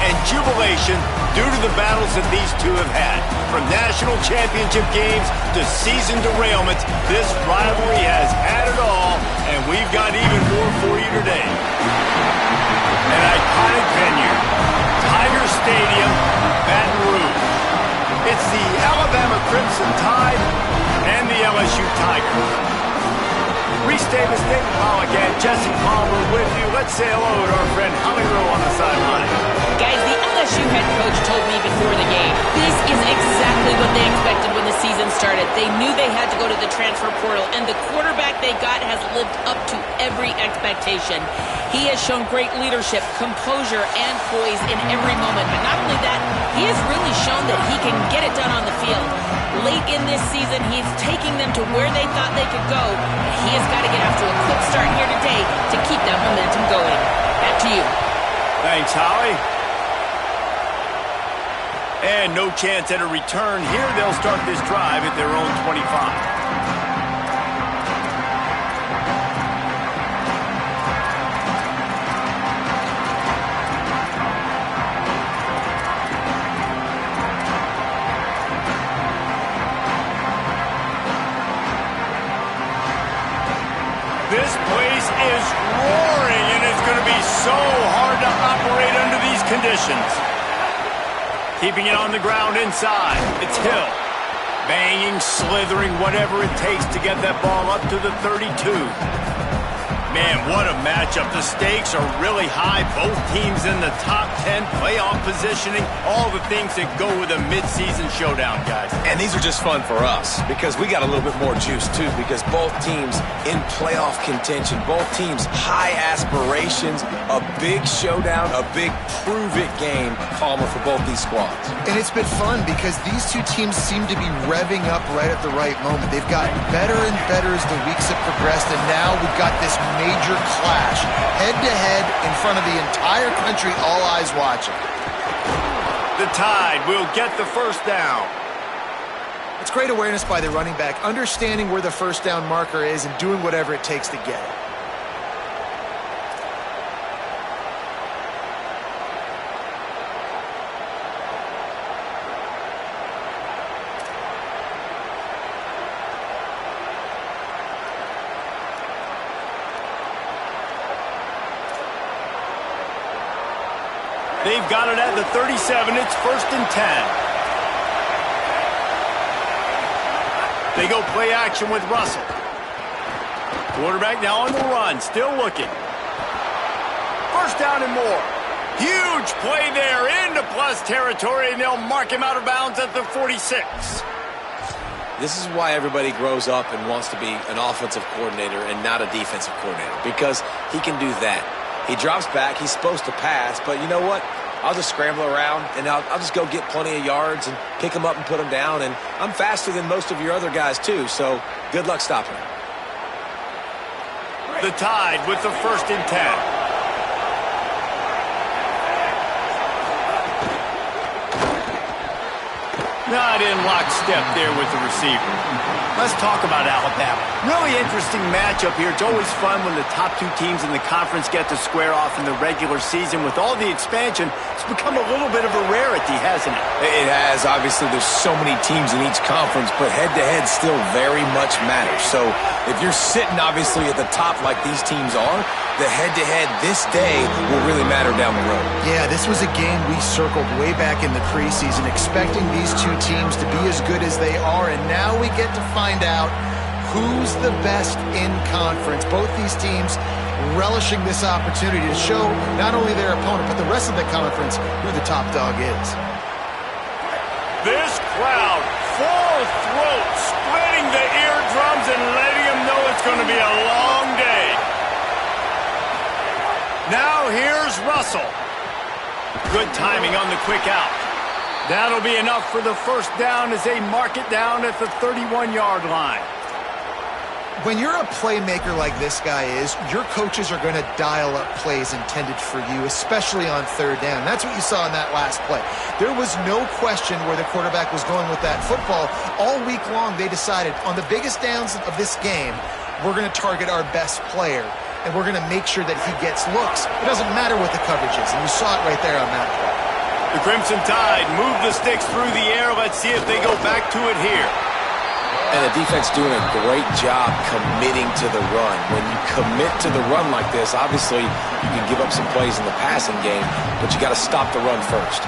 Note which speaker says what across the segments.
Speaker 1: and jubilation due to the battles that these two have had. From national championship games to season derailments, this rivalry has had it all, and we've got even more for you today. An iconic venue, Tiger Stadium, Baton Rouge. It's the Alabama Crimson Tide and the LSU Tigers. Reese Davis, David Pollock, and Jesse Palmer with you. Let's say hello to our friend Holly Rowe on the sideline.
Speaker 2: Guys, the LSU head coach told me before the game, this is exactly what they expected when the season started. They knew they had to go to the transfer portal, and the quarterback they got has lived up to every expectation. He has shown great leadership, composure, and poise in every moment. But not only that, he has really shown that he can get it done on the field. Late in this season, he's taking them to where they thought they could go. And he has got to get off to a quick start here today to keep that momentum going. Back to you.
Speaker 1: Thanks, Holly. And no chance at a return here. They'll start this drive at their own 25. This place is roaring, and it's going to be so hard to operate under these conditions. Keeping it on the ground inside. It's Hill. Banging, slithering, whatever it takes to get that ball up to the 32. Man, what a matchup. The stakes are really high. Both teams in the top 10, playoff positioning, all the things that go with a midseason showdown, guys.
Speaker 3: And these are just fun for us because we got a little bit more juice, too, because both teams in playoff contention, both teams high aspirations, a big showdown, a big prove-it game, Palmer, for both these squads.
Speaker 4: And it's been fun because these two teams seem to be revving up right at the right moment. They've gotten better and better as the weeks have progressed, and now we've got this major clash, head-to-head in front of the entire country, all eyes watching.
Speaker 1: The Tide will get the first down.
Speaker 4: It's great awareness by the running back, understanding where the first down marker is and doing whatever it takes to get it.
Speaker 1: They've got it at the 37. It's 1st and 10. They go play action with Russell. Quarterback now on the run, still looking. First down and more. Huge play there into plus territory, and they'll mark him out of bounds at the 46.
Speaker 3: This is why everybody grows up and wants to be an offensive coordinator and not a defensive coordinator, because he can do that. He drops back. He's supposed to pass, but you know what? I'll just scramble around, and I'll just go get plenty of yards and pick them up and put them down, and I'm faster than most of your other guys, too, so good luck stopping him.
Speaker 1: The Tide with the 1st and 10. Not in lockstep there with the receiver. Let's talk about Alabama. Really interesting matchup here. It's always fun when the top two teams in the conference get to square off in the regular season. With all the expansion, it's become a little bit of a rarity, hasn't it?
Speaker 3: It has. Obviously, there's so many teams in each conference, but head-to-head still very much matters. So if you're sitting, obviously, at the top like these teams are, the head-to-head this day will really matter down the road.
Speaker 4: Yeah, this was a game we circled way back in the preseason, expecting these two teams to be as good as they are, and now we get to find out who's the best in conference. Both these teams relishing this opportunity to show not only their opponent, but the rest of the conference who the top dog is.
Speaker 1: This crowd, full throat, splitting the eardrums and letting them know it's going to be a long day. Now here's Russell. Good timing on the quick out. That'll be enough for the first down as they mark it down at the 31-yard line.
Speaker 4: When you're a playmaker like this guy is, your coaches are going to dial up plays intended for you, especially on third down. That's what you saw in that last play. There was no question where the quarterback was going with that football. All week long, they decided on the biggest downs of this game, we're going to target our best player, and we're going to make sure that he gets looks. It doesn't matter what the coverage is, and you saw it right there on that play.
Speaker 1: The Crimson Tide move the sticks through the air. Let's see if they go back to it here.
Speaker 3: And the defense doing a great job committing to the run. When you commit to the run like this, obviously you can give up some plays in the passing game, but you got to stop the run first.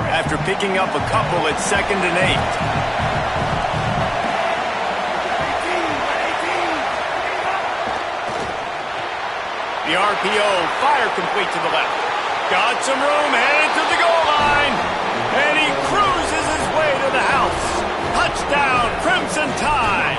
Speaker 1: After picking up a couple at 2nd and 8. The RPO, fire complete to the left. Got some room, headed to the goal line. And he cruises his way to the house. Touchdown, Crimson Tide.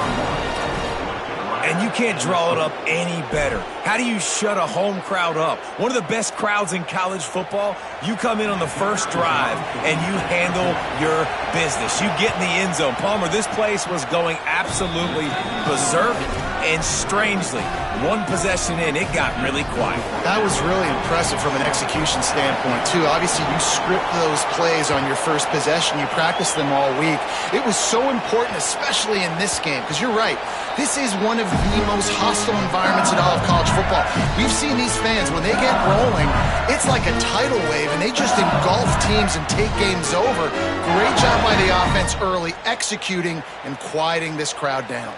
Speaker 5: And you can't draw it up any better. How do you shut a home crowd up? One of the best crowds in college football. You come in on the first drive and you handle your business. You get in the end zone. Palmer, this place was going absolutely berserk, and strangely, one possession in, it got really quiet.
Speaker 4: That was really impressive from an execution standpoint, too. Obviously, you script those plays on your first possession. You practice them all week. It was so important, especially in this game, because you're right. This is one of the most hostile environments in all of college football. We've seen these fans, when they get rolling, it's like a tidal wave, and they just engulf teams and take games over. Great job by the offense early, executing and quieting this crowd down.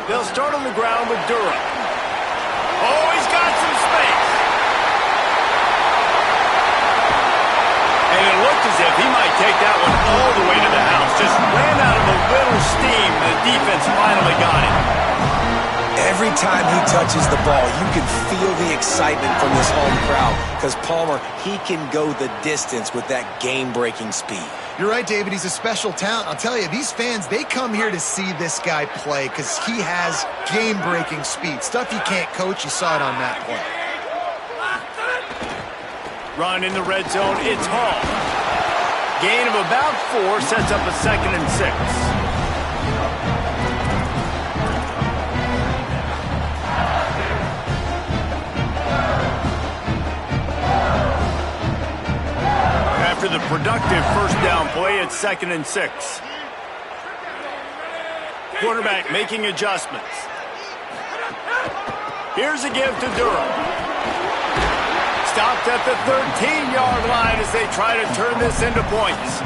Speaker 1: They'll start on the ground with Durham. Oh, he's got some space. And it looked as if he might take that one all the way to the house. Just ran out of a little steam. The defense finally got it.
Speaker 3: Every time he touches the ball, you can feel the excitement from this home crowd, because Palmer, he can go the distance with that game-breaking speed.
Speaker 4: You're right, David. He's a special talent. I'll tell you, these fans, they come here to see this guy play because he has game-breaking speed. Stuff you can't coach. You saw it on that play.
Speaker 1: Run in the red zone. It's Hall. Gain of about 4 sets up a 2nd and 6. After the productive first down play, it's 2nd and 6. Quarterback making adjustments. Here's a give to Durham. Stopped at the 13-yard line as they try to turn this into points.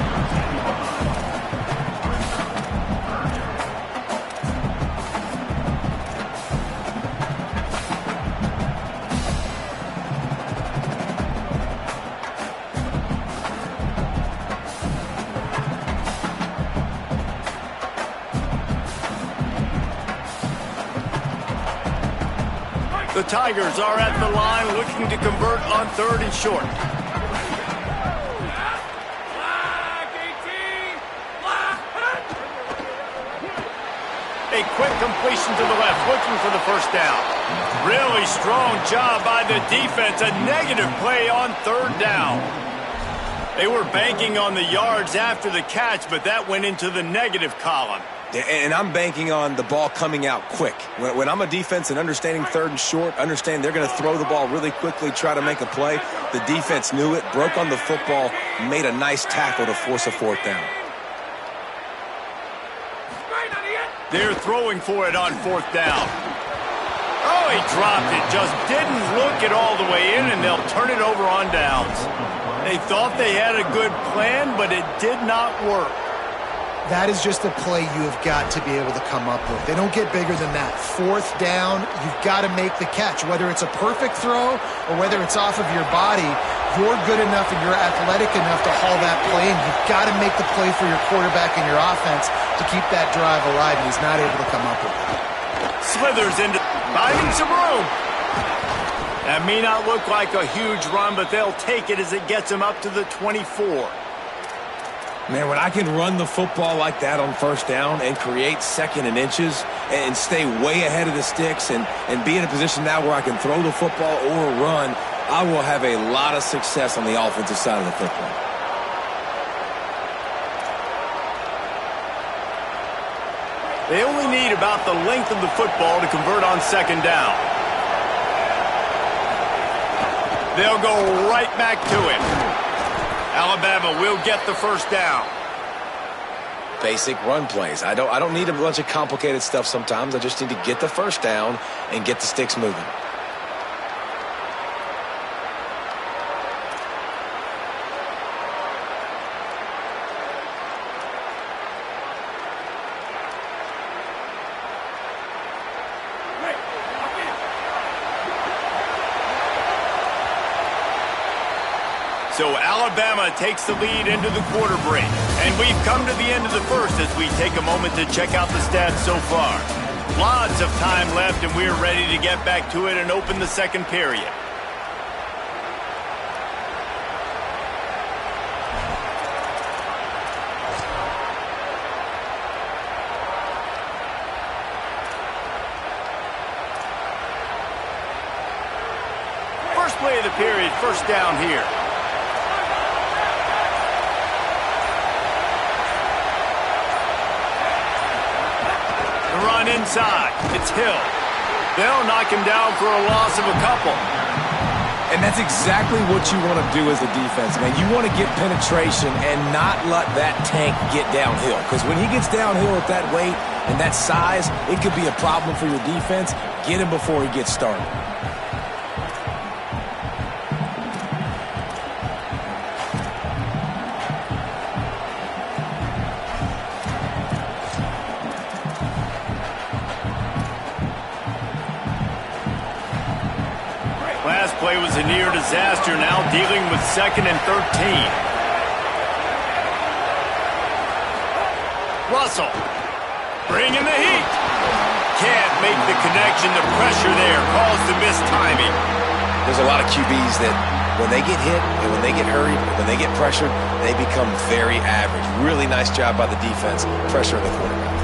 Speaker 1: The Tigers are at the line looking to convert on 3rd and short. A quick completion to the left, looking for the first down. Really strong job by the defense. A negative play on 3rd down. They were banking on the yards after the catch, but that went into the negative column.
Speaker 3: And I'm banking on the ball coming out quick. When I'm a defense and understanding 3rd and short, understand they're going to throw the ball really quickly, try to make a play. The defense knew it, broke on the football, made a nice tackle to force a 4th down.
Speaker 1: They're throwing for it on 4th down. Oh, he dropped it. Just didn't look it all the way in, and they'll turn it over on downs. They thought they had a good plan, but it did not work.
Speaker 4: That is just a play you have got to be able to come up with. They don't get bigger than that. 4th down, you've got to make the catch. Whether it's a perfect throw or whether it's off of your body, you're good enough and you're athletic enough to haul that play, and you've got to make the play for your quarterback and your offense to keep that drive alive, and he's not able to come up with it.
Speaker 1: Slithers into finding some room. That may not look like a huge run, but they'll take it as it gets them up to the 24.
Speaker 5: Man, when I can run the football like that on 1st down and create 2nd and inches and stay way ahead of the sticks and be in a position now where I can throw the football or run, I will have a lot of success on the offensive side of the football.
Speaker 1: They only need about the length of the football to convert on second down. They'll go right back to him. Alabama will get the first down.
Speaker 3: Basic run plays. I don't need a bunch of complicated stuff sometimes. I just need to get the first down and get the sticks moving.
Speaker 1: So Alabama takes the lead into the quarter break. And we've come to the end of the first as we take a moment to check out the stats so far. Lots of time left, and we're ready to get back to it and open the second period. First play of the period, first down here. Run inside. It's Hill. They'll knock him down for a loss of a couple.
Speaker 5: And that's exactly what you want to do as a defense, man. You want to get penetration and not let that tank get downhill. Because when he gets downhill at that weight and that size, it could be a problem for your defense. Get him before he gets started.
Speaker 1: Last play was a near disaster, now dealing with 2nd and 13. Russell, bringing the heat. Can't make the connection. The pressure there caused the missed timing.
Speaker 3: There's a lot of QBs that when they get hit and when they get hurried, when they get pressured, they become very average. Really nice job by the defense, pressuring the quarterback.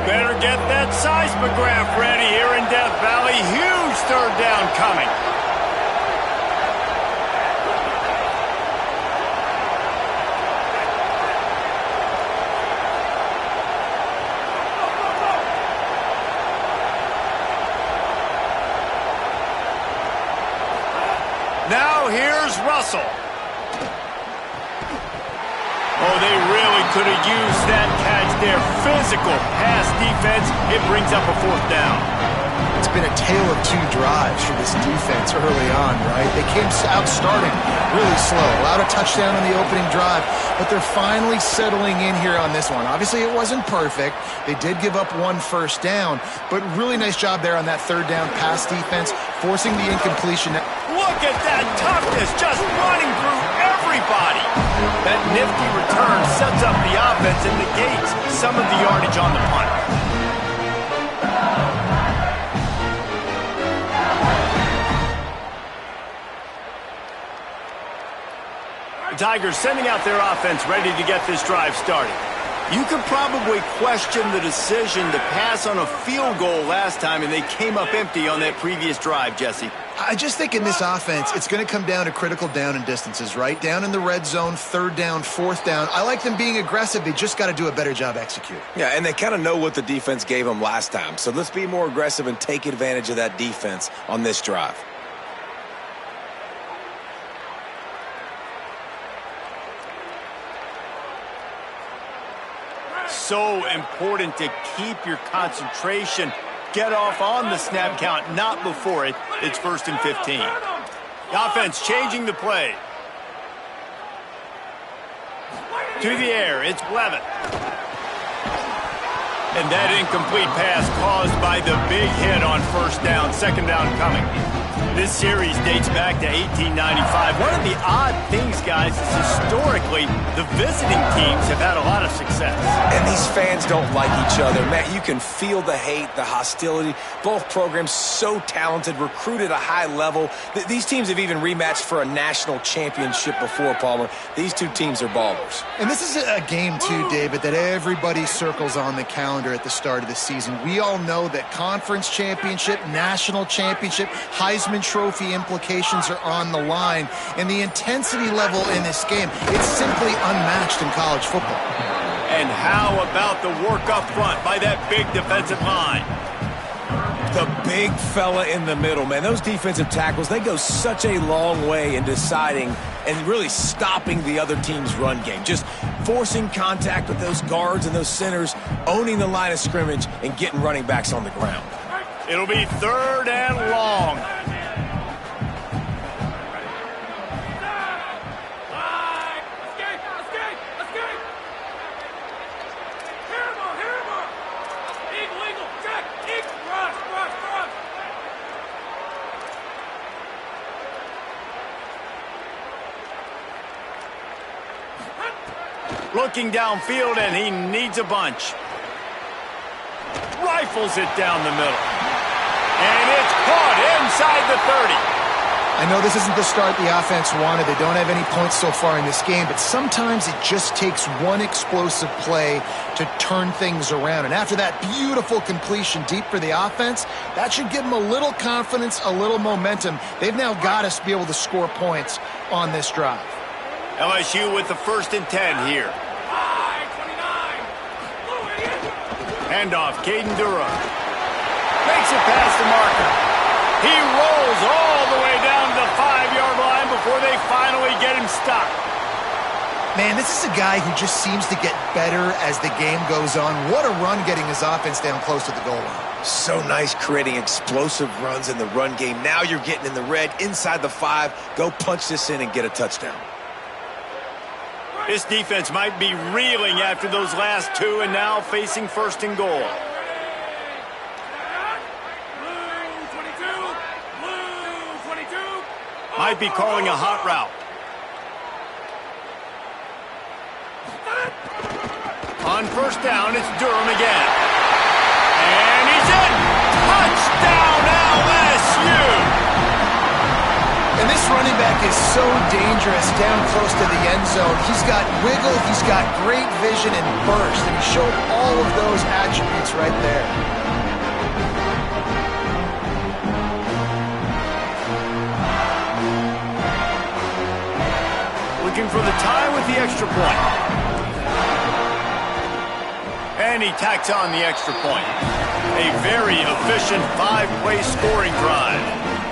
Speaker 1: Better get that seismograph ready here in Death Valley. Huge third down coming. Now here's Russell. Oh, they really could have used that catch there. Physical pass defense. It brings up a fourth down.
Speaker 4: It's been a tale of two drives for this defense early on, right? They came out starting really slow, allowed a touchdown on the opening drive, but they're finally settling in here on this one. Obviously, it wasn't perfect. They did give up one first down, but really nice job there on that third down pass defense, forcing the incompletion.
Speaker 1: Look at that toughness, just running through everybody. That nifty return sets up the offense and negates some of the yardage on the punt. The Tigers sending out their offense ready to get this drive started. You could probably question the decision to pass on a field goal last time, and they came up empty on that previous drive, Jesse.
Speaker 4: I just think in this offense, it's going to come down to critical down and distances, right? Down in the red zone, third down, fourth down. I like them being aggressive. They just got to do a better job executing.
Speaker 3: Yeah, and they kind of know what the defense gave them last time. So let's be more aggressive and take advantage of that defense on this drive.
Speaker 1: So important to keep your concentration. Get off on the snap count, not before it. It's 1st and 15. The offense changing the play. To the air, it's Levin. And that incomplete pass caused by the big hit on first down, second down coming. This series dates back to 1895. One of the odd things, guys, is historically the visiting teams have had a lot of success.
Speaker 3: And these fans don't like each other. Matt, you can feel the hate, the hostility. Both programs so talented, recruited at a high level. These teams have even rematched for a national championship before, Palmer. These two teams are ballers.
Speaker 4: And this is a game, too, David, that everybody circles on the calendar at the start of the season. We all know that conference championship, national championship, Heisman Heisman Trophy implications are on the line, and the intensity level in this game, it's simply unmatched in college football.
Speaker 1: And how about the work up front by that big defensive line?
Speaker 5: The big fella in the middle, man. Those defensive tackles, they go such a long way in deciding and really stopping the other team's run game. Just forcing contact with those guards and those centers, owning the line of scrimmage, and getting running backs on the ground.
Speaker 1: It'll be 3rd and long. Looking downfield, and he needs a bunch. Rifles it down the middle. And it's caught inside the 30.
Speaker 4: I know this isn't the start the offense wanted. They don't have any points so far in this game, but sometimes it just takes one explosive play to turn things around. And after that beautiful completion deep for the offense, that should give them a little confidence, a little momentum. They've now got us to be able to score points on this drive.
Speaker 1: LSU with the 1st and 10 here. Handoff, Caden Durham. Makes it past the marker. He rolls all the way down to the 5-yard line before they finally get him stopped.
Speaker 4: Man, this is a guy who just seems to get better as the game goes on. What a run getting his offense down close to the goal line.
Speaker 5: So nice creating explosive runs in the run game. Now you're getting in the red, inside the 5. Go punch this in and get a touchdown.
Speaker 1: This defense might be reeling after those last 2 and now facing 1st and goal. Might be calling a hot route. On 1st down, it's Durham again. And he's in! Touchdown, LSU!
Speaker 4: And this running back is so dangerous down close to the end zone. He's got wiggle, he's got great vision and burst, and he showed all of those attributes right there.
Speaker 1: Looking for the tie with the extra point. And he tacks on the extra point. A very efficient 5-play scoring drive.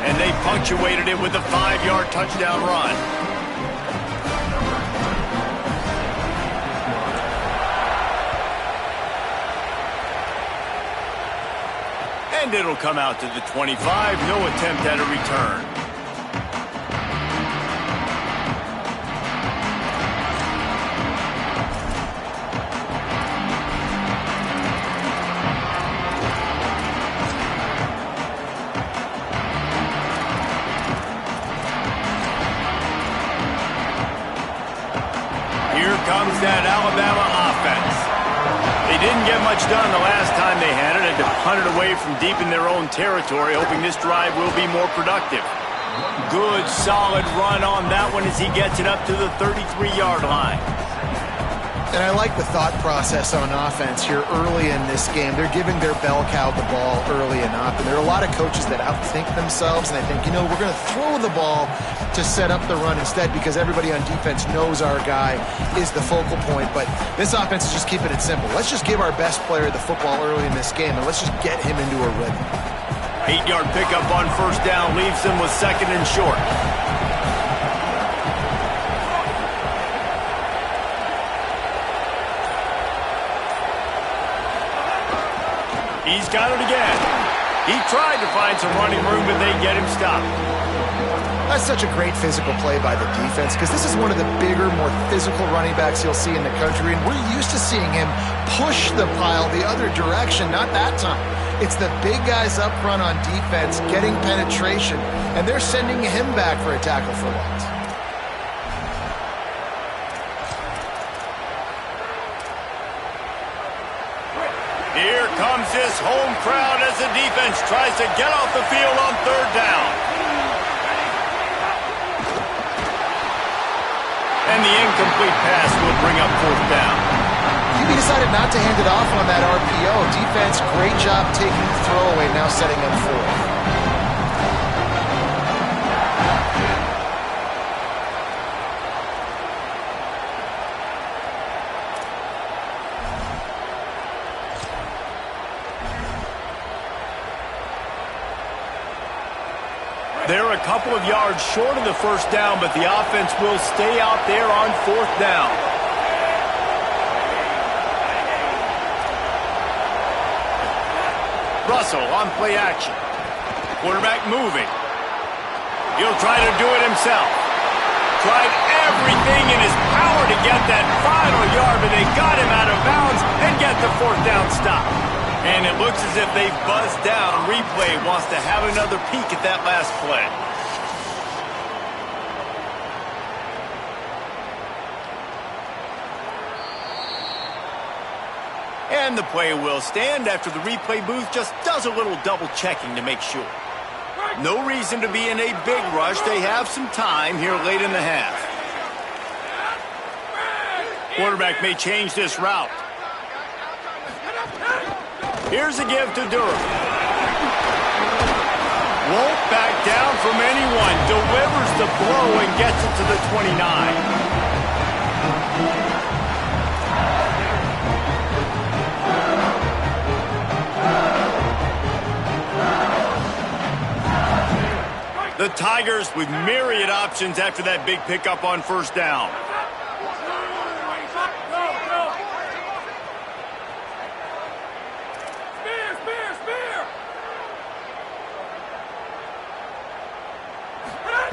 Speaker 1: And they punctuated it with a 5-yard touchdown run. And it'll come out to the 25. No attempt at a return. Comes that Alabama offense. They didn't get much done the last time they had it, and to punt it away from deep in their own territory, hoping this drive will be more productive. Good, solid run on that one as he gets it up to the 33-yard line.
Speaker 4: And I like the thought process on offense here early in this game. They're giving their bell cow the ball early enough. And there are a lot of coaches that outthink themselves, and they think, you know, we're going to throw the ball to set up the run instead because everybody on defense knows our guy is the focal point. But this offense is just keeping it simple. Let's just give our best player the football early in this game, and let's just get him into a rhythm.
Speaker 1: 8-yard pickup on 1st down leaves them with 2nd and short. He's got it again. He tried to find some running room, but they get him stopped.
Speaker 4: That's such a great physical play by the defense because this is one of the bigger, more physical running backs you'll see in the country, and we're used to seeing him push the pile the other direction, not that time. It's the big guys up front on defense getting penetration, and they're sending him back for a tackle for loss.
Speaker 1: Here comes this home crowd as the defense tries to get off the field on 3rd down. And the incomplete pass will bring up 4th down.
Speaker 4: QB decided not to hand it off on that RPO. Defense, great job taking the throwaway, now setting up 4th.
Speaker 1: They're a couple of yards short of the first down, but the offense will stay out there on fourth down. Russell on play action. Quarterback moving. He'll try to do it himself. Tried everything in his power to get that final yard, but they got him out of bounds and get the fourth down stop. And it looks as if they've buzzed down. Replay wants to have another peek at that last play. And the play will stand after the replay booth just does a little double checking to make sure. No reason to be in a big rush. They have some time here late in the half. Quarterback may change this route. Here's a give to Durham. Won't back down from anyone. Delivers the blow and gets it to the 29. The Tigers with myriad options after that big pickup on first down.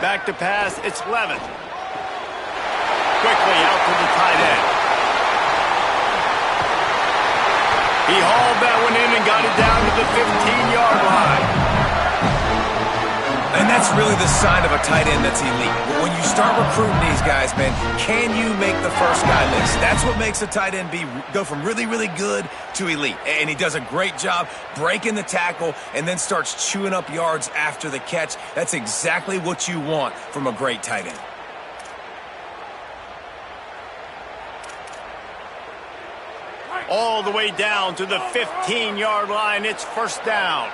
Speaker 1: Back to pass, it's Levin. Quickly out to the tight end. He hauled that one in and got it down to the 15-yard line.
Speaker 5: And that's really the sign of a tight end that's elite. But when you start recruiting these guys, man, can you make the first guy miss? That's what makes a tight end go from really, really good to elite. And he does a great job breaking the tackle and then starts chewing up yards after the catch. That's exactly what you want from a great tight end.
Speaker 1: All the way down to the 15-yard line. It's first down.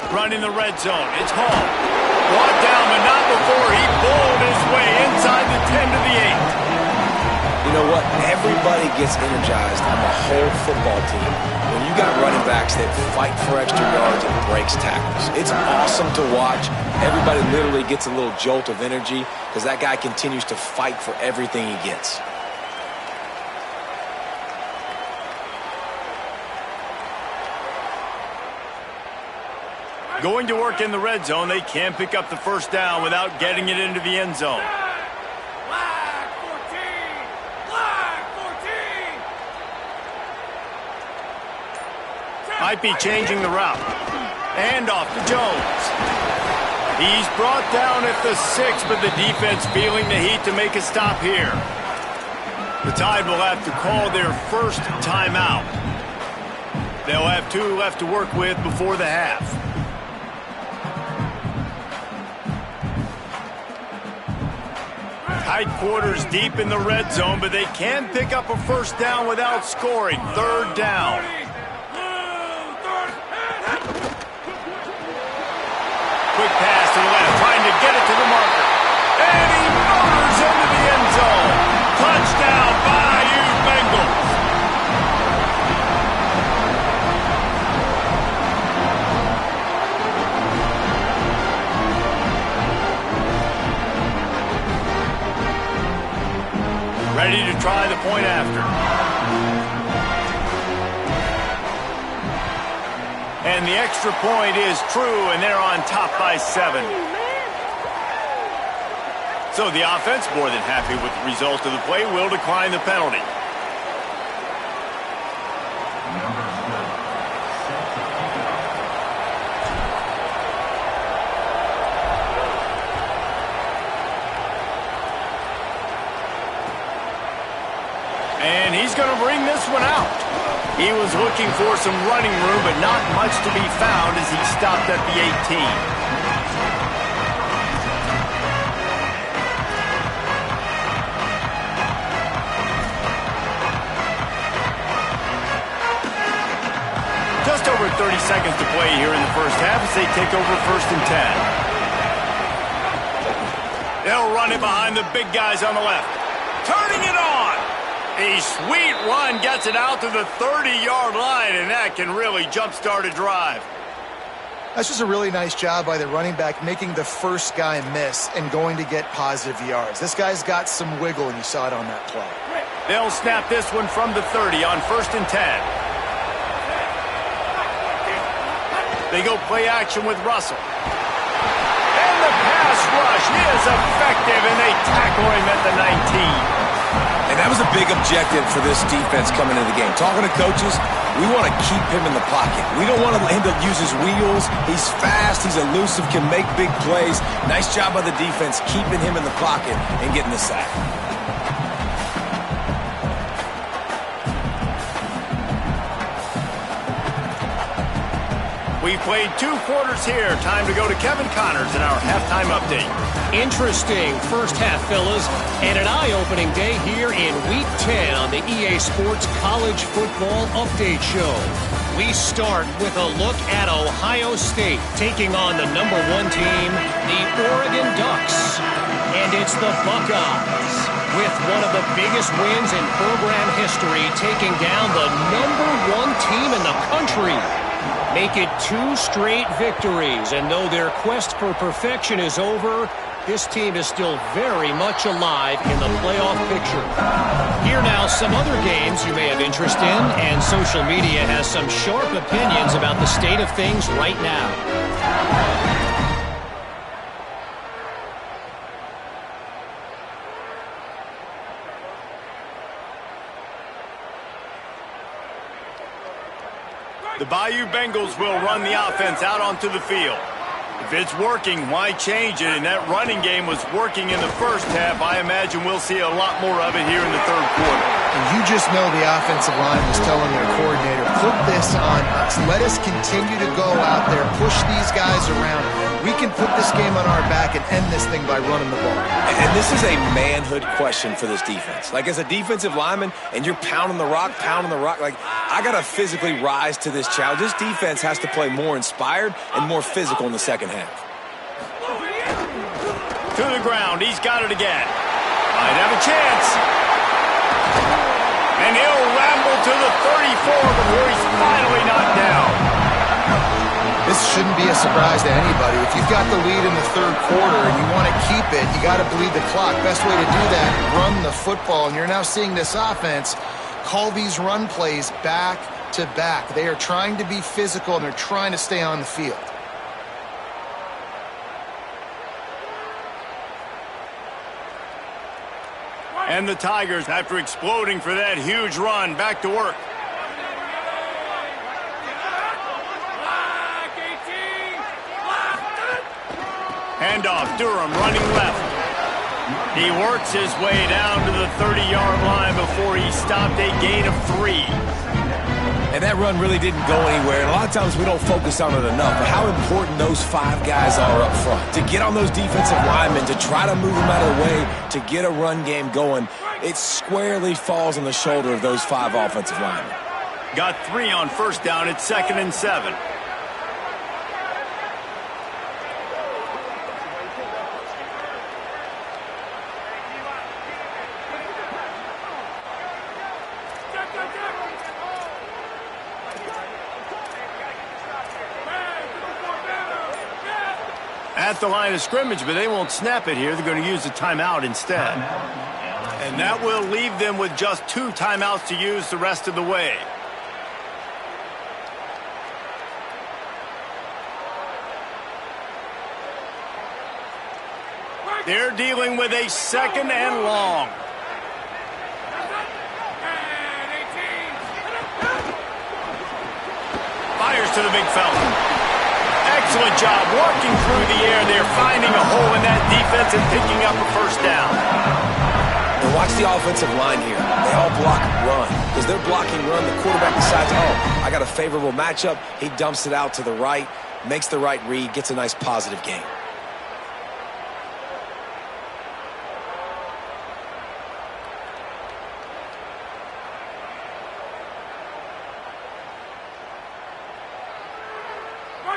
Speaker 1: Running the red zone. It's Hall. Brought down, but not before he bowled his way inside the 10 to the 8.
Speaker 3: You know what? Everybody gets energized on the whole football team when you got running backs that fight for extra yards and breaks tackles. It's awesome to watch. Everybody literally gets a little jolt of energy because that guy continues to fight for everything he gets.
Speaker 1: Going to work in the red zone. They can pick up the first down without getting it into the end zone.
Speaker 6: Flag 14!
Speaker 1: Might be changing the route. And off to Jones. He's brought down at the 6, but the defense feeling the heat to make a stop here. The Tide will have to call their first timeout. They'll have 2 left to work with before the half. Tight quarters deep in the red zone, but they can pick up a first down without scoring. Third down. Quick pass to the left, trying to get it to the marker. And he motors into the end zone. Touchdown, Bayou Bengals. Ready to try the point after. And the extra point is true, and they're on top by 7. So the offense, more than happy with the result of the play, will decline the penalty. And he's going to bring this one out. He was looking for some running room, but not much to be found as he stopped at the 18. Just over 30 seconds to play here in the first half as they take over 1st and 10. They'll run it behind the big guys on the left. Turning it on. A sweet run gets it out to the 30-yard line, and that can really jumpstart a drive.
Speaker 4: That's just a really nice job by the running back, making the first guy miss and going to get positive yards. This guy's got some wiggle, and you saw it on that play.
Speaker 1: They'll snap this one from the 30 on 1st and 10. They go play action with Russell. And the pass rush is effective, and they tackle him at the 19.
Speaker 5: And that was a big objective for this defense coming into the game. Talking to coaches, we want to keep him in the pocket. We don't want him to use his wheels. He's fast. He's elusive, can make big plays. Nice job by the defense keeping him in the pocket and getting the sack.
Speaker 1: We've played 2 quarters here. Time to go to Kevin Connors in our halftime update.
Speaker 7: Interesting first half, fellas, and an eye-opening day here in Week 10 on the EA Sports College Football Update Show. We start with a look at Ohio State taking on the number 1 team, the Oregon Ducks. And it's the Buckeyes, with one of the biggest wins in program history, taking down the number 1 team in the country. Make it 2 straight victories, and though their quest for perfection is over, this team is still very much alive in the playoff picture. Here now, some other games you may have interest in, and social media has some sharp opinions about the state of things right now.
Speaker 1: The Bayou Bengals will run the offense out onto the field. If it's working, why change it? And that running game was working in the first half. I imagine we'll see a lot more of it here in the 3rd quarter.
Speaker 4: And you just know the offensive line was telling their coordinator, put this on us. Let us continue to go out there, push these guys around. We can put this game on our back and end this thing by running the ball.
Speaker 5: And this is a manhood question for this defense. Like, as a defensive lineman, and you're pounding the rock, like, I got to physically rise to this challenge. This defense has to play more inspired and more physical in the second half.
Speaker 1: To the ground. He's got it again. Might have a chance. And he'll ramble to the 34 before he's finally knocked down.
Speaker 4: This shouldn't be a surprise to anybody. If you've got the lead in the 3rd quarter and you want to keep it, you got to bleed the clock. Best way to do that, run the football. And you're now seeing this offense call these run plays back to back. They are trying to be physical, and they're trying to stay on the field.
Speaker 1: And the Tigers, after exploding for that huge run, back to work. Handoff, Durham running left. He works his way down to the 30-yard line before he stopped a gain of 3.
Speaker 5: And that run really didn't go anywhere. And a lot of times we don't focus on it enough. But how important those 5 guys are up front. To get on those defensive linemen, to try to move them out of the way, to get a run game going, it squarely falls on the shoulder of those 5 offensive linemen.
Speaker 1: Got 3 on 1st down. It's 2nd and 7. At the line of scrimmage, but they won't snap it here. They're going to use a timeout instead. And that will leave them with just 2 timeouts to use the rest of the way. They're dealing with a 2nd and long. Fires to the big fella. Excellent job working through the air. They're finding a hole in that defense and picking up a 1st down.
Speaker 5: And watch the offensive line here. They all block run. Because they're blocking run, the quarterback decides, oh, I got a favorable matchup. He dumps it out to the right, makes the right read, gets a nice positive gain.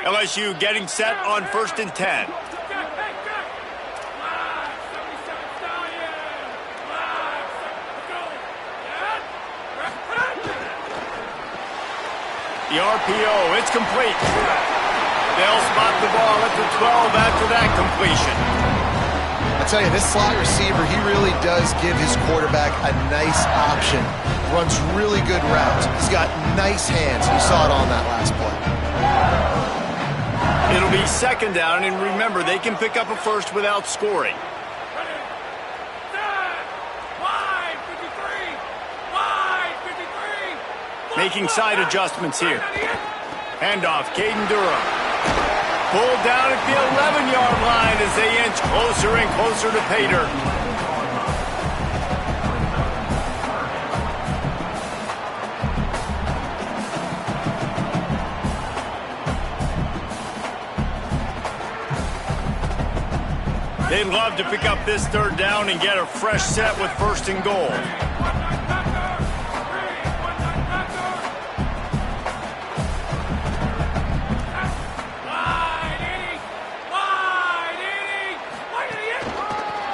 Speaker 1: LSU getting set on 1st and 10. The RPO, it's complete. They'll spot the ball at the 12 after that completion.
Speaker 4: I tell you, this slot receiver, he really does give his quarterback a nice option. Runs really good routes. He's got nice hands. You saw it on that last play.
Speaker 1: It'll be second down, and remember, they can pick up a first without scoring. Making side adjustments here. Handoff, Caden Durham. Pulled down at the 11-yard line as they inch closer and closer to pay dirt. They'd love to pick up this third down and get a fresh set with first and goal.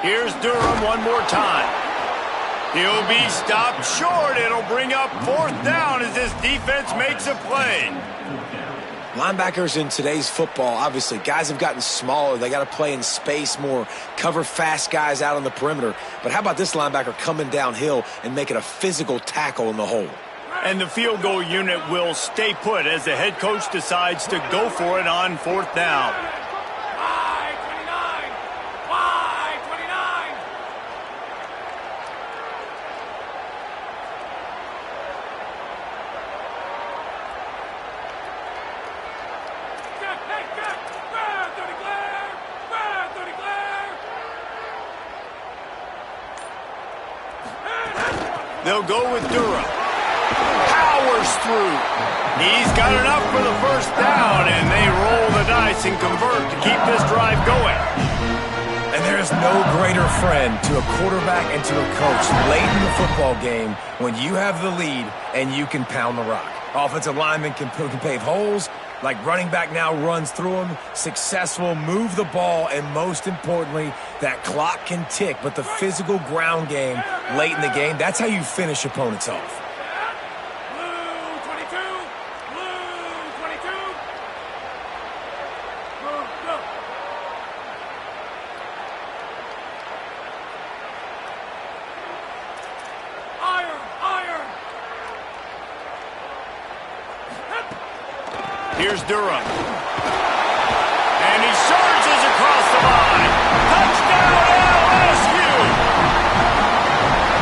Speaker 1: Here's Durham one more time. He'll be stopped short. It'll bring up fourth down as this defense makes a play.
Speaker 3: Linebackers in today's football, obviously, guys have gotten smaller. They got to play in space more, cover fast guys out on the perimeter. But how about this linebacker coming downhill and making a physical tackle in the hole?
Speaker 1: And the field goal unit will stay put as the head coach decides to go for it on fourth down. They'll go with Durham. Powers through. He's got enough for the first down, and they roll the dice and convert to keep this drive going.
Speaker 5: And there is no greater friend to a quarterback and to a coach late in the football game when you have the lead and you can pound the rock. Offensive linemen can pave holes, like running back now runs through them, successful, move the ball, and most importantly, that clock can tick. But the physical ground game late in the game, that's how you finish opponents off.
Speaker 1: Here's Durham. And he surges across the line. Touchdown, LSU!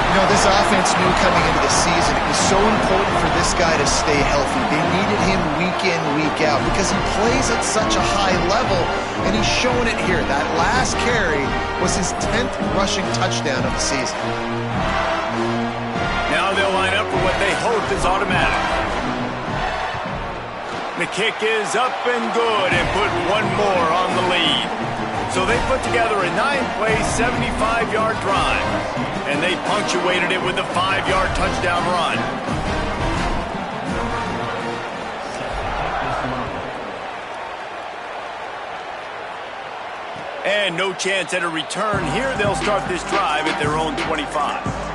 Speaker 4: You know, this offense knew coming into the season it was so important for this guy to stay healthy. They needed him week in, week out because he plays at such a high level, and he's showing it here. That last carry was his 10th rushing touchdown of the season.
Speaker 1: Now they'll line up for what they hope is automatic. The kick is up and good and put one more on the lead. So they put together a 9-play, 75-yard drive, and they punctuated it with a 5-yard touchdown run. And no chance at a return here. They'll start this drive at their own 25.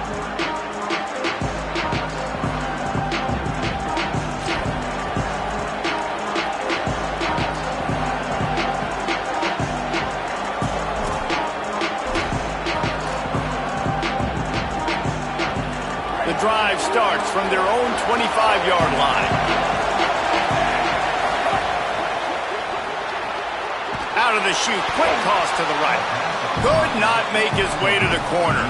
Speaker 1: Drive starts from their own 25-yard line. Out of the chute, quick toss to the right. Could not make his way to the corner.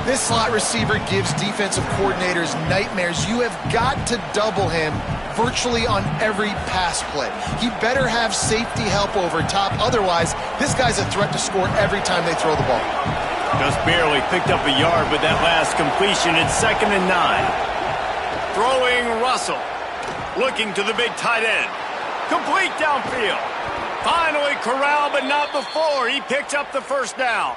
Speaker 4: This slot receiver gives defensive coordinators nightmares. You have got to double him virtually on every pass play. He better have safety help over top. Otherwise, this guy's a threat to score every time they throw the ball.
Speaker 1: Just barely picked up a yard with that last completion. It's 2nd and 9. Throwing Russell. Looking to the big tight end. Complete downfield. Finally corralled, but not before. He picks up the first down.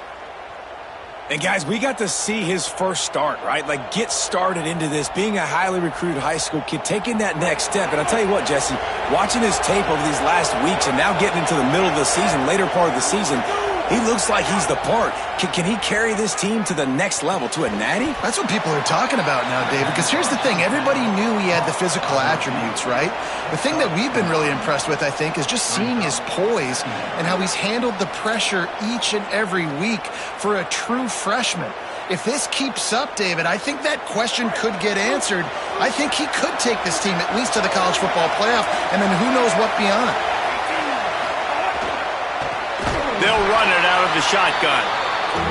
Speaker 5: And guys, we got to see his first start, right? Like, get started into this, being a highly recruited high school kid, taking that next step. And I'll tell you what, Jesse, watching his tape over these last weeks and now getting into the middle of the season, later part of the season, He looks like he's the part. Can he carry this team to the next level, to a natty?
Speaker 4: That's what people are talking about now, David, because here's the thing. Everybody knew he had the physical attributes, right? The thing that we've been really impressed with, I think, is just seeing his poise and how he's handled the pressure each and every week for a true freshman. If this keeps up, David, I think that question could get answered. I think he could take this team at least to the college football playoff, and then who knows what beyond.
Speaker 1: They'll run it out of the shotgun.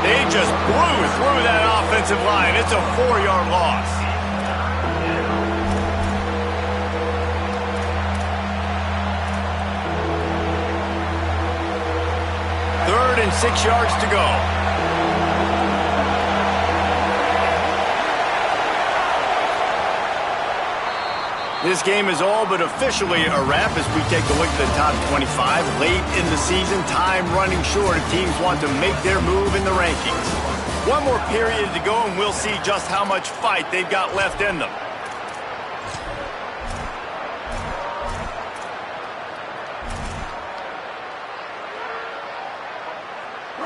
Speaker 1: They just blew through that offensive line. It's a 4-yard loss. Third and 6 yards to go. This game is all but officially a wrap as we take a look at the top 25. Late in the season, time running short if teams want to make their move in the rankings. One more period to go and we'll see just how much fight they've got left in them.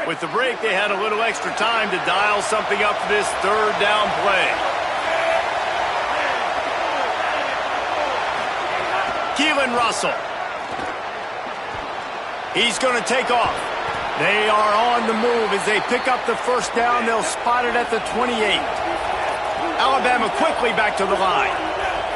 Speaker 1: With the break, they had a little extra time to dial something up for this third down play. Keelan Russell. He's going to take off. They are on the move as they pick up the first down. They'll spot it at the 28. Alabama quickly back to the line.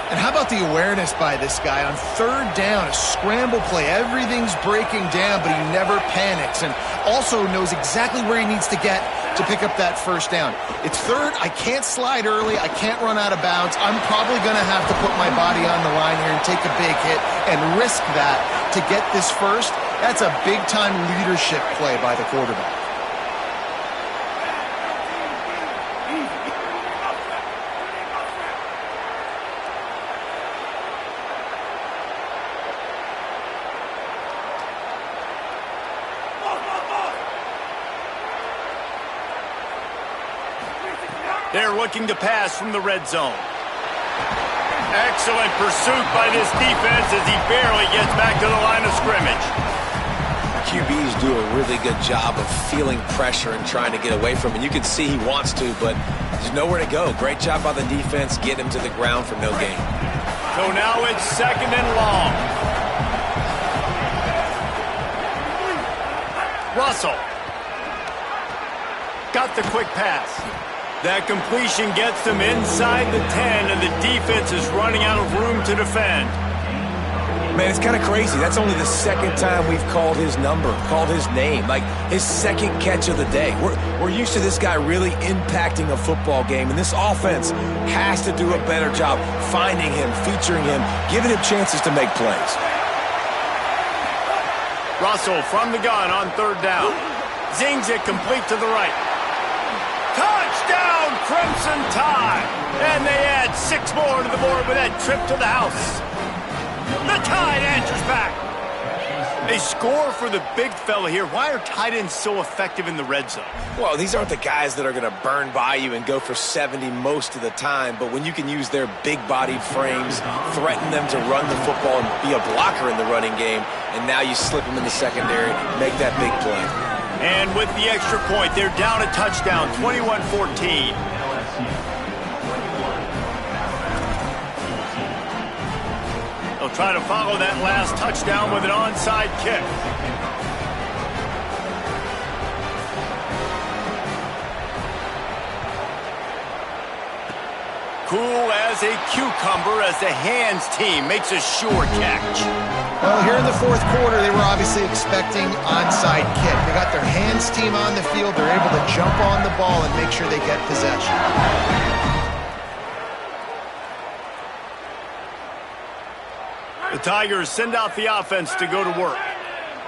Speaker 4: And how about the awareness by this guy on third down, a scramble play. Everything's breaking down, but he never panics and also knows exactly where he needs to get to pick up that first down. It's third. I can't slide early. I can't run out of bounds. I'm probably going to have to put my body on the line here and take a big hit and risk that to get this first. That's a big-time leadership play by the quarterback.
Speaker 1: They're looking to pass from the red zone. Excellent pursuit by this defense as he barely gets back to the line of scrimmage.
Speaker 3: QBs do a really good job of feeling pressure and trying to get away from it. You can see he wants to, but there's nowhere to go. Great job by the defense, getting him to the ground for no gain.
Speaker 1: So now it's second and long. Russell. Got the quick pass. That completion gets them inside the 10, and the defense is running out of room to defend.
Speaker 5: Man, it's kind of crazy. That's only the second time we've called his number, called his name, like his second catch of the day. We're used to this guy really impacting a football game, and this offense has to do a better job finding him, featuring him, giving him chances to make plays.
Speaker 1: Russell from the gun on third down. Zings it complete to the right. Touchdown, Crimson Tide! And they add 6 more to the board with that trip to the house. The Tide answers back. A score for the big fella here. Why are tight ends so effective in the red zone?
Speaker 3: Well, these aren't the guys that are going to burn by you and go for 70 most of the time, but when you can use their big-bodied frames, threaten them to run the football and be a blocker in the running game, and now you slip them in the secondary, make that big play.
Speaker 1: And with the extra point, they're down a touchdown, 21-14. They'll try to follow that last touchdown with an onside kick. Cool as a cucumber as the hands team makes a sure catch.
Speaker 4: Well, here in the fourth quarter, they were obviously expecting onside kick. They got their hands team on the field. They're able to jump on the ball and make sure they get possession.
Speaker 1: The Tigers send out the offense to go to work.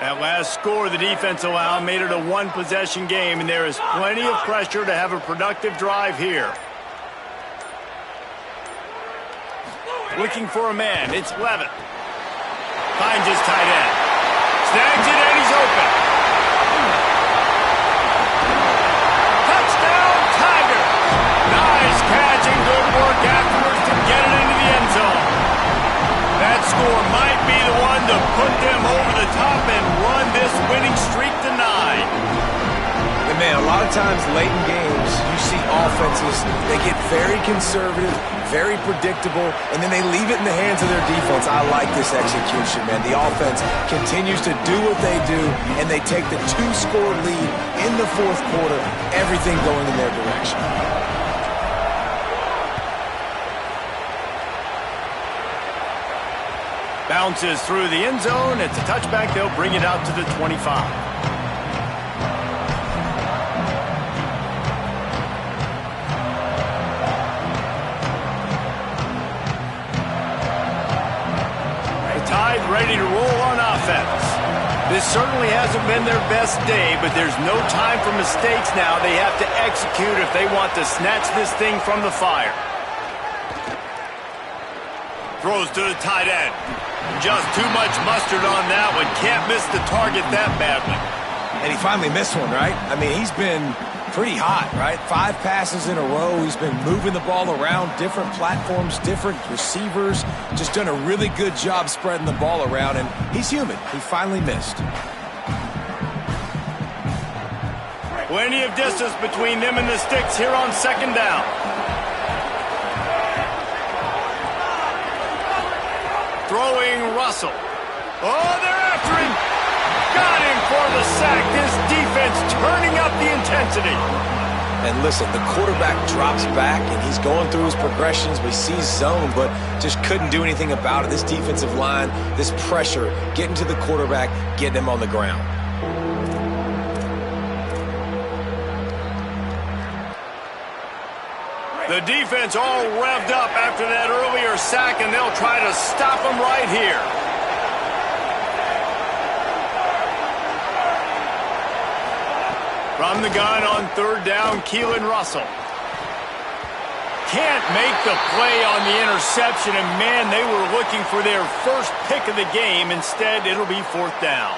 Speaker 1: That last score the defense allowed made it a one-possession game, and there is plenty of pressure to have a productive drive here. Looking for a man. It's Levitt. Finds his tight end. Snags it, and he's open. Touchdown, Tiger. Nice catch and good work afterwards to get it into the end zone. That score might be the one to put them over the top and run this winning streak to 9.
Speaker 5: man, a lot of times late in games, you see offenses, they get very conservative, very predictable, and then they leave it in the hands of their defense. I like this execution, man. The offense continues to do what they do, and they take the 2-score lead in the fourth quarter, everything going in their direction.
Speaker 1: Bounces through the end zone. It's a touchback. They'll bring it out to the 25. Tide ready to roll on offense. This certainly hasn't been their best day, but there's no time for mistakes now. They have to execute if they want to snatch this thing from the fire. Throws to the tight end. Just too much mustard on that one. Can't miss the target that badly.
Speaker 5: And he finally missed one, right? I mean, he's been pretty hot, right? 5 passes in a row. He's been moving the ball around, different platforms, different receivers. Just done a really good job spreading the ball around, and he's human. He finally missed.
Speaker 1: Plenty of distance between them and the sticks here on second down. Throwing Russell. Oh, they're after him. Got him for the sack. This defense turning up the intensity.
Speaker 3: And listen, the quarterback drops back, and he's going through his progressions. We see zone, but just couldn't do anything about it. This defensive line, this pressure, getting to the quarterback, getting him on the ground.
Speaker 1: The defense all revved up after that earlier sack, and they'll try to stop him right here. From the gun on third down, Keelan Russell. Can't make the play on the interception, and man, they were looking for their first pick of the game. Instead, it'll be fourth down.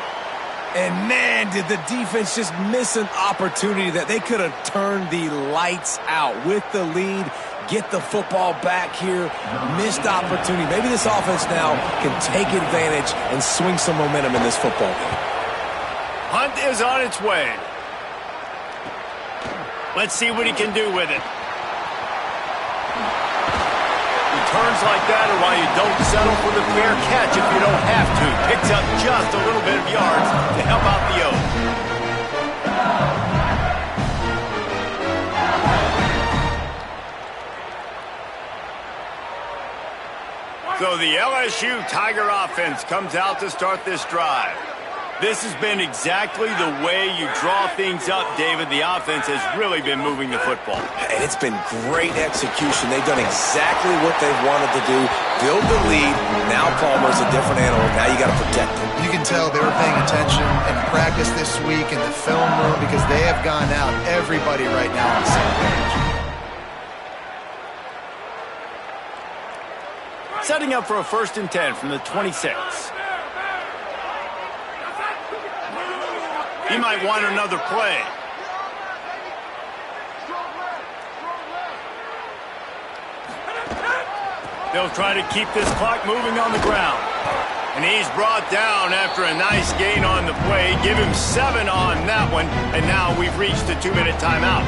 Speaker 5: And man, did the defense just miss an opportunity that they could have turned the lights out with the lead, get the football back here, missed opportunity. Maybe this offense now can take advantage and swing some momentum in this football game.
Speaker 1: Hunt is on its way. Let's see what he can do with it. Turns like that are why you don't settle for the fair catch if you don't have to. Picks up just a little bit of yards to help out the O's. So the LSU Tiger offense comes out to start this drive. This has been exactly the way you draw things up, David. The offense has really been moving the football.
Speaker 3: And it's been great execution. They've done exactly what they've wanted to do. Build the lead. Now Palmer's a different animal. Now you got to protect him.
Speaker 4: You can tell they were paying attention in practice this week in the film room because they have gone out, everybody right now on the same page.
Speaker 1: Setting up for a 1st and 10 from the 26. He might want another play. They'll try to keep this clock moving on the ground. And he's brought down after a nice gain on the play. Give him 7 on that one. And now we've reached the 2-minute timeout.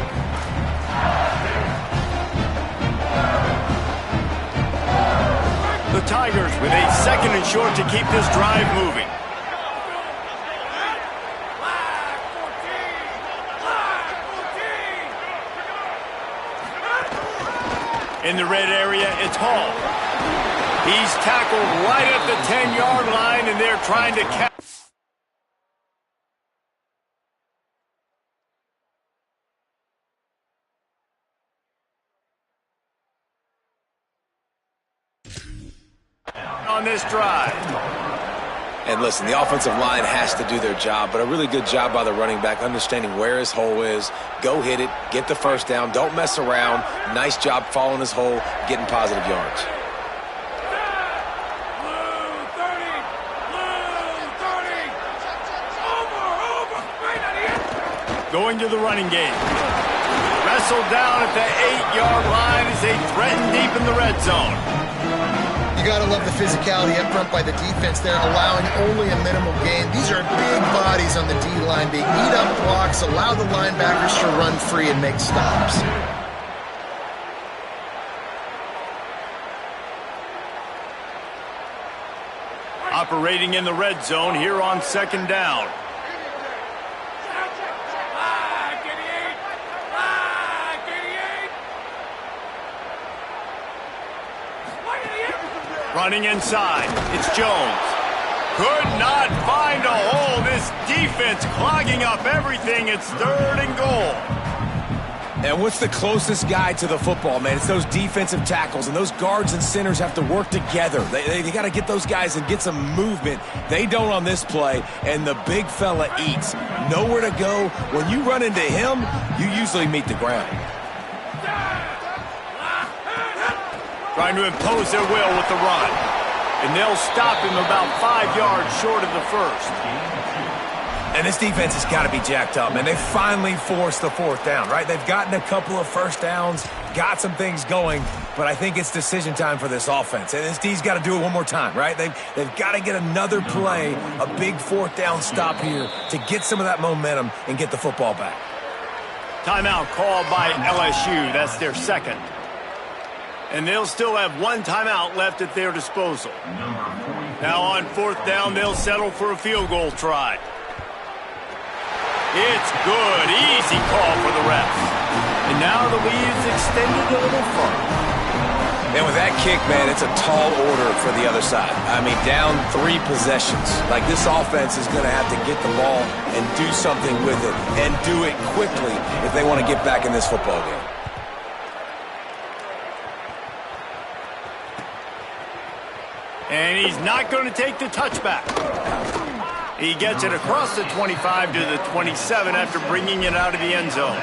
Speaker 1: The Tigers with a 2nd and short to keep this drive moving. In the red area, it's Hall. He's tackled right at the 10-yard line, and they're trying to catch. On this drive.
Speaker 3: And listen, the offensive line has to do their job, but a really good job by the running back, understanding where his hole is. Go hit it, get the first down, don't mess around. Nice job following his hole, getting positive yards.
Speaker 1: Going to the running game. Wrestled down at the 8-yard line as they threaten deep in the red zone.
Speaker 4: You got to love the physicality up front by the defense there, allowing only a minimal gain. These are big bodies on the D-line. They eat up blocks, allow the linebackers to run free and make stops.
Speaker 1: Operating in the red zone here on 2nd down. Running inside, it's Jones. Could not find a hole. This defense clogging up everything. It's 3rd and goal.
Speaker 5: And what's the closest guy to the football, man? It's those defensive tackles, and those guards and centers have to work together. They got to get those guys and get some movement. They don't on this play, and the big fella eats. Nowhere to go. When you run into him, you usually meet the ground.
Speaker 1: Trying to impose their will with the run. And they'll stop him about 5 yards short of the first.
Speaker 5: And this defense has got to be jacked up, man. They finally forced the 4th down, right? They've gotten a couple of first downs, got some things going, but I think it's decision time for this offense. And this D's got to do it one more time, right? They've got to get another play, a big 4th down stop here to get some of that momentum and get the football back.
Speaker 1: Timeout called by LSU. That's their 2nd. And they'll still have 1 timeout left at their disposal. Now on 4th down, they'll settle for a field goal try. It's good. Easy call for the refs. And now the lead is extended a little further.
Speaker 5: And with that kick, man, it's a tall order for the other side. I mean, down 3 possessions. Like, this offense is going to have to get the ball and do something with it, and do it quickly if they want to get back in this football game.
Speaker 1: And he's not going to take the touchback. He gets it across the 25 to the 27 after bringing it out of the end zone.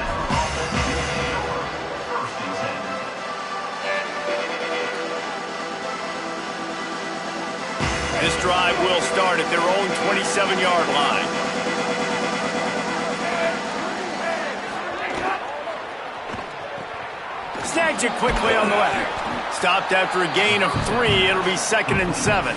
Speaker 1: This drive will start at their own 27-yard line. Snags it quickly on the left. Stopped after a gain of 3. It'll be 2nd and 7.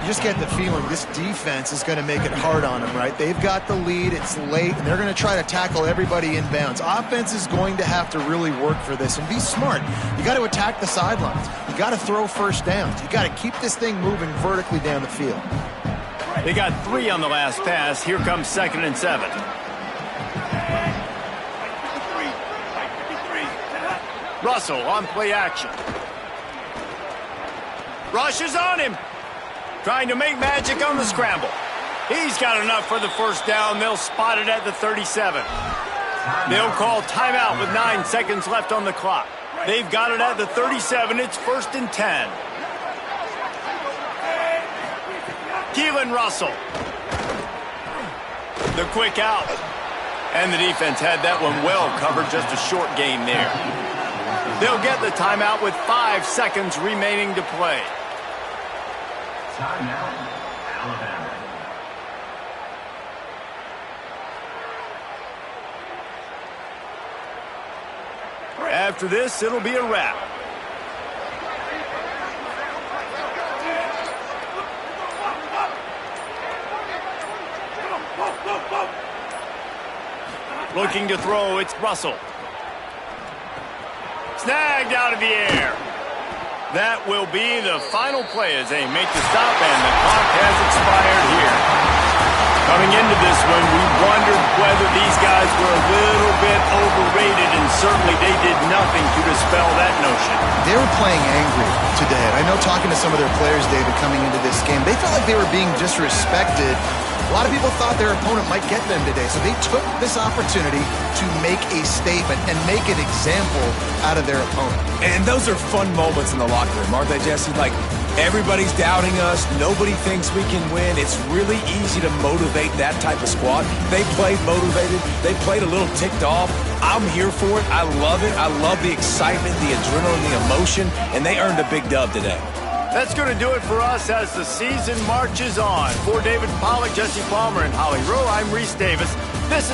Speaker 4: You just get the feeling this defense is going to make it hard on them, right? They've got the lead, it's late, and they're going to try to tackle everybody in bounds. Offense is going to have to really work for this and be smart. You got to attack the sidelines. You got to throw first downs. You got to keep this thing moving vertically down the field.
Speaker 1: They got 3 on the last pass. Here comes 2nd and 7. Russell on play action. Rushes on him. Trying to make magic on the scramble. He's got enough for the first down. They'll spot it at the 37. They'll call timeout with 9 seconds left on the clock. They've got it at the 37. It's 1st and 10. Keelan Russell. The quick out. And the defense had that one well covered. Just a short gain there. They'll get the timeout with 5 seconds remaining to play.
Speaker 8: Timeout, Alabama.
Speaker 1: After this, it'll be a wrap. Looking to throw, it's Russell. Snagged out of the air. That will be the final play as they make the stop, and the clock has expired here. Coming into this one, we wondered whether these guys were a little bit overrated, and certainly they did nothing to dispel that notion.
Speaker 4: They were playing angry today. I know talking to some of their players, David, coming into this game, they felt like they were being disrespected. A lot of people thought their opponent might get them today, so they took this opportunity to make a statement and make an example out of their opponent.
Speaker 5: And those are fun moments in the locker room, aren't they, Jesse? Like, everybody's doubting us. Nobody thinks we can win. It's really easy to motivate that type of squad. They played motivated. They played a little ticked off. I'm here for it. I love it. I love the excitement, the adrenaline, the emotion, and they earned a big dub today.
Speaker 1: That's going to do it for us as the season marches on. For David Pollack, Jesse Palmer, and Holly Rowe, I'm Reese Davis. This is